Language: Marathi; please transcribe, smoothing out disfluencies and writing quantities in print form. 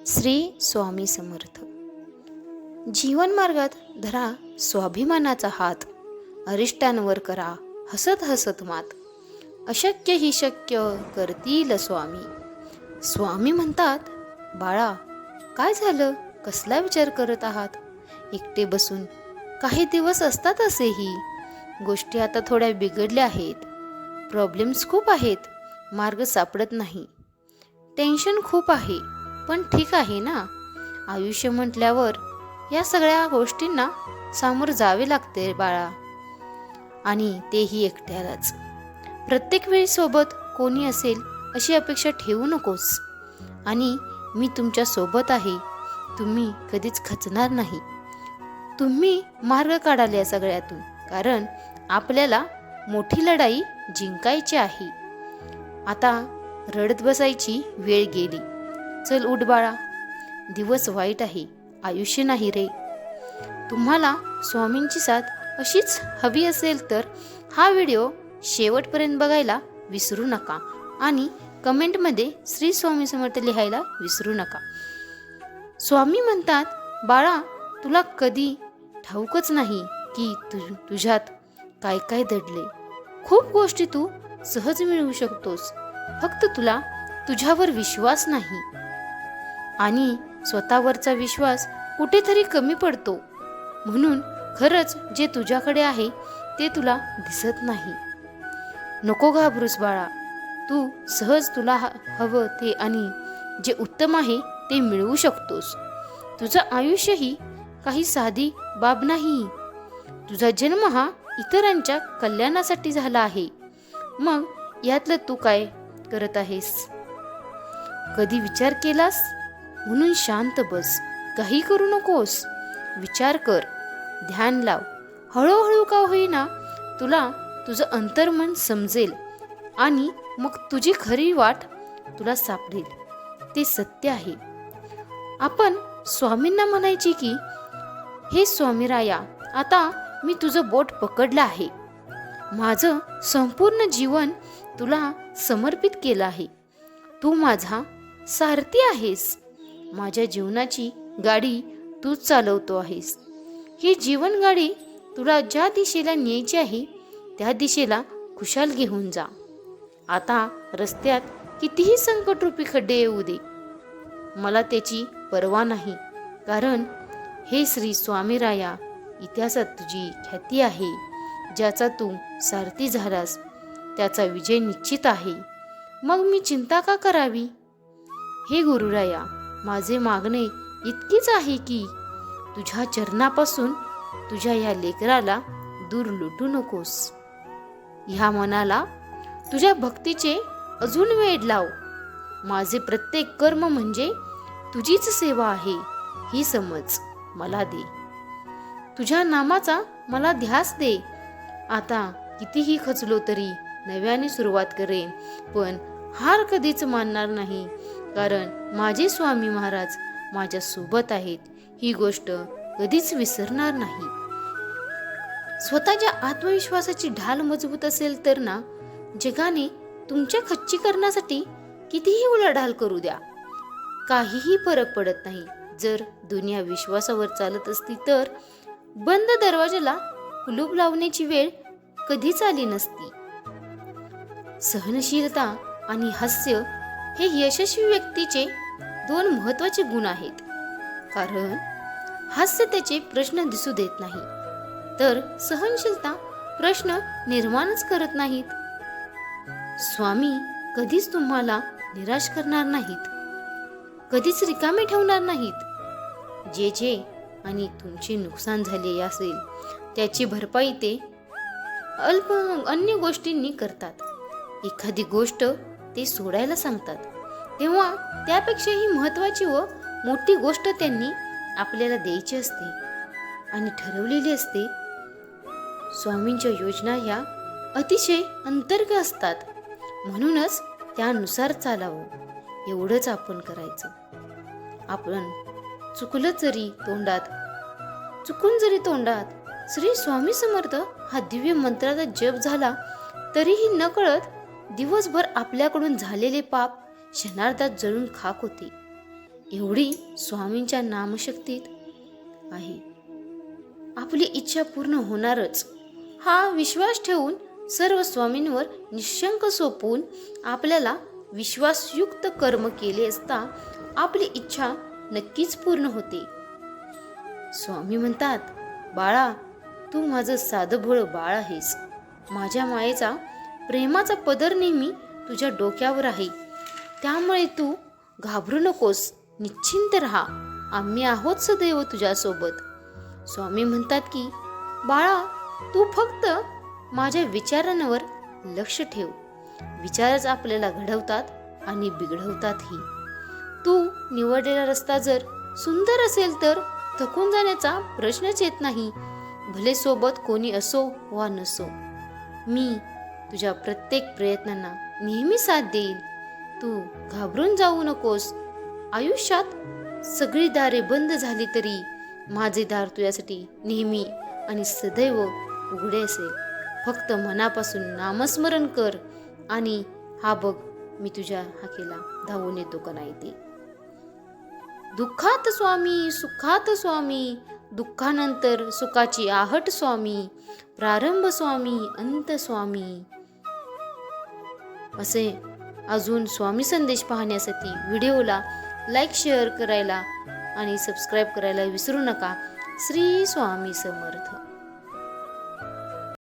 श्री स्वामी समर्थ. जीवनमार्गात धरा स्वाभिमानाचा हात, अरिष्टांवर करा हसत हसत मात. अशक्य ही शक्य करतील स्वामी. स्वामी म्हणतात, बाळा काय झालं, कसला विचार करत आहात? एकटे बसून काही दिवस असतात असेही. गोष्टी आता थोड्या बिघडल्या आहेत. प्रॉब्लेम्स खूप आहेत, मार्ग सापडत नाही. टेन्शन खूप आहे, पण ठीक आहे ना. आयुष्य म्हटल्यावर या सगळ्या गोष्टींना सामोर जावे लागते बाळा, आणि तेही एकट्यालाच. प्रत्येक वेळी सोबत कोणी असेल अशी अपेक्षा ठेवू नकोस. आणि मी तुमच्या सोबत आहे, तुम्ही कधीच खचणार नाही. तुम्ही मार्ग काढाल या सगळ्यातून, कारण आपल्याला मोठी लढाई जिंकायची आहे. आता रडत बसायची वेळ गेली. चल उठ बाळा, दिवस वाईट आहे, आयुष्य नाही रे. तुम्हाला स्वामींची साथ अशीच हवी असेल तर हा व्हिडिओ शेवटपर्यंत बघायला विसरू नका आणि कमेंटमध्ये श्री स्वामी समर्थ लिहायला विसरू नका. स्वामी म्हणतात, बाळा तुला कधी ठाऊकच नाही की तुझ्यात काय काय दडले. खूप गोष्टी तू सहज मिळवू शकतोस, फक्त तुला तुझ्यावर विश्वास नाही. आणि स्वतःवरचा विश्वास कुठेतरी कमी पडतो, म्हणून खरंच जे तुझ्याकडे आहे ते तुला दिसत नाही. नको घाबरूस बाळा, तू सहज तुला हवं ते आणि जे उत्तम आहे ते मिळवू शकतोस. तुझं आयुष्य ही काही साधी बाब नाही. तुझा जन्म हा इतरांच्या कल्याणासाठी झाला आहे. मग यातलं तू काय करत आहेस? कधी विचार केलास? म्हणून शांत बस, काही करू नकोस. विचार कर, ध्यान लाव. हळूहळू का होईना तुला तुझं अंतर्मन समजेल आणि मग तुझी खरी वाट तुला सापडेल. ते सत्य आहे. आपण स्वामींना म्हणायची की, हे स्वामीराया, आता मी तुझं बोट पकडलं आहे. माझं संपूर्ण जीवन तुला समर्पित केलं आहे. तू माझा सारथी आहेस. माझ्या जीवनाची गाडी तूच चालवतो आहेस. ही जीवन गाडी तुला ज्या दिशेला न्यायची आहे त्या दिशेला खुशाल घेऊन जा. आता रस्त्यात कितीही संकटरूपी खड्डे येऊ दे, मला त्याची पर्वा नाही. कारण हे श्री स्वामीराया, इतिहासात तुझी ख्याती आहे. ज्याचा तू सारथी झालास त्याचा विजय निश्चित आहे. मग मी चिंता का करावी? हे गुरुराया, माझे मागणे इतकेच आहे की तुझ्या चरणापासून तुझ्या या लेकराला दूर लुटू नकोस. ह्या मनाला तुझ्या भक्तीचे अजून वेड लाव. माझे प्रत्येक कर्म म्हणजे तुझीच सेवा आहे, ही समज मला दे. तुझ्या नामाचा मला ध्यास दे. आता कितीही खचलो तरी नव्याने सुरुवात करेन, पण हार कधीच मानणार नाही. कारण माझे स्वामी महाराज माझ्या सोबत आहेत, ही गोष्ट कधीच विसरणार नाही. स्वतःच्या आत्मविश्वासाची ढाल मजबूत असेल तर ना, जगाने तुमच्या खच्चीकरणासाठी कितीही उलाढाल करू द्या, काहीही फरक पडत नाही. जर दुनिया विश्वासावर चालत असती तर बंद दरवाजाला कुलूप लावण्याची वेळ कधीच आली नसती. सहनशीलता आणि हास्य हे यशस्वी व्यक्तीचे दोन महत्त्वाचे गुण आहेत. कारण हास्य त्याचे प्रश्न दिसू देत नाही, तर सहनशीलता प्रश्न निर्माणच करत नाहीत. स्वामी कधीच तुम्हाला निराश करणार नाहीत, कधीच रिकामे ठेवणार नाहीत. जे आणि तुमचे नुकसान झाले असेल त्याची भरपाई ते अन्य गोष्टींनी करतात. एखादी गोष्ट ते सोडायला सांगतात, तेव्हा त्यापेक्षाही महत्त्वाची व मोठी गोष्ट त्यांनी आपल्याला द्यायची असते आणि ठरवलेली असते. स्वामींच्या योजना ह्या अतिशय अंतर्गत असतात, म्हणूनच त्यानुसार चालावं. एवढंच आपण करायचं. आपण चुकून जरी तोंडात श्री स्वामी समर्थ हा दिव्य मंत्राचा जप झाला तरीही नकळत दिवसभर आपल्याकडून झालेले पाप क्षणार्धात जळून खाक होते. एवढी स्वामींच्या नामशक्तीत आहे. आपली इच्छा पूर्ण होणारच हा विश्वास ठेवून सर्व स्वामींवर निशंक सोपवून आपल्याला विश्वासयुक्त कर्म केले असता आपली इच्छा नक्कीच पूर्ण होते. स्वामी म्हणतात, बाळा, तू माझं साधं भोळं बाळ आहेस. माझ्या मायेचा प्रेमाचा पदर नेहमी तुझ्या डोक्यावर आहे. त्यामुळे तू घाबरू नकोस, निश्चिंत राहा. आम्ही आहोत सदैव तुझ्यासोबत. स्वामी म्हणतात की, बाळा, तू फक्त माझ्या विचारांवर लक्ष ठेव. विचारच आपल्याला घडवतात आणि बिघडवतातही. तू निवडलेला रस्ता जर सुंदर असेल तर थकून जाण्याचा प्रश्नच येत नाही. भले सोबत कोणी असो वा नसो, मी तुझ्या प्रत्येक प्रयत्नांना नेहमी साथ देईल. तू घाबरून जाऊ नकोस. आयुष्यात सगळी दारे बंद झाली तरी माझे दार तुझ्यासाठी नेहमी आणि सदैव उघडे असेल. फक्त मनापासून नामस्मरण कर आणि हा बघ, मी तुझ्या हाकेला धावून येतो का नाही ते. दुःखात स्वामी, सुखात स्वामी, दुःखानंतर सुखाची आहट स्वामी, प्रारंभ स्वामी, अंत स्वामी. असे अजून स्वामी संदेश पाहण्यासाठी व्हिडिओला लाईक, शेअर करायला आणि सबस्क्राईब करायला विसरू नका. श्री स्वामी समर्थ.